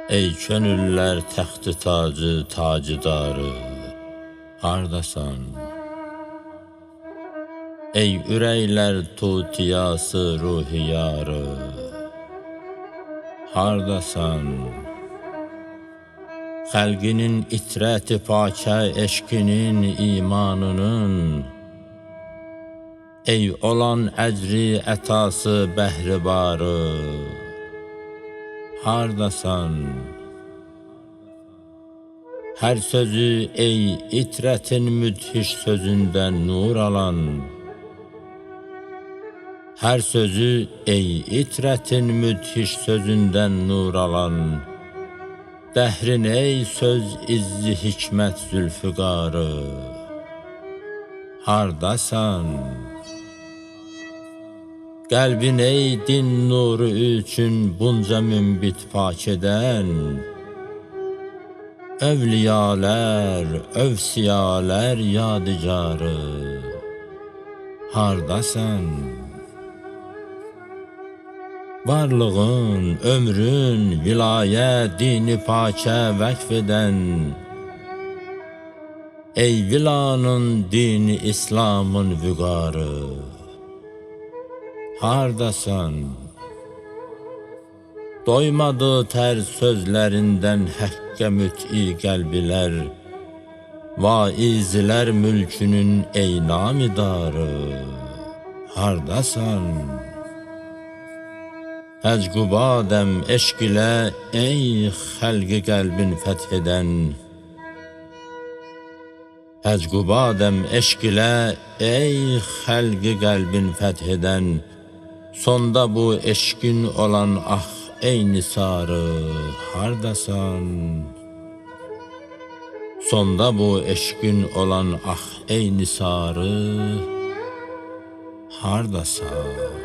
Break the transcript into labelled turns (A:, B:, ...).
A: Ey könüller təxti tacı, tacıdarı, hardasan? Ey ürəklər tutiyası, ruhiyarı, hardasan? Xəlqinin itrəti pakə, eşqinin, imanının, ey olan əcri, ətası, bəhribarı, hardasan? Hər sözü ey itrətin müdhiş sözündən nur alan, hər sözü ey itrətin müdhiş sözündən nur alan, dəhrin ey söz izzi hikmət zülfüqarı, hardasan? Qəlbin ey din nuru üçün bunca münbit pak edən, övliyalər, övsiyalər yadigarı, hardasan? Varlığın, ömrün, vilayət, dini pakə vəqf edən, ey vilanın, dini İslamın vüqarı, hardasan? Doymadı tər sözlərindən həqqə müt'i qəlbilər, vaizlər mülkünün ey namidarı, hardasan? Əcqubadəm eşq ilə ey xəlqi qəlbin fəth edən, əcqubadəm eşq ilə ey xəlqi qəlbin fəth edən, sonda bu eşqin olan ah ey nisarı, hardasan? Sonda bu eşqin olan ah ey nisarı, hardasan?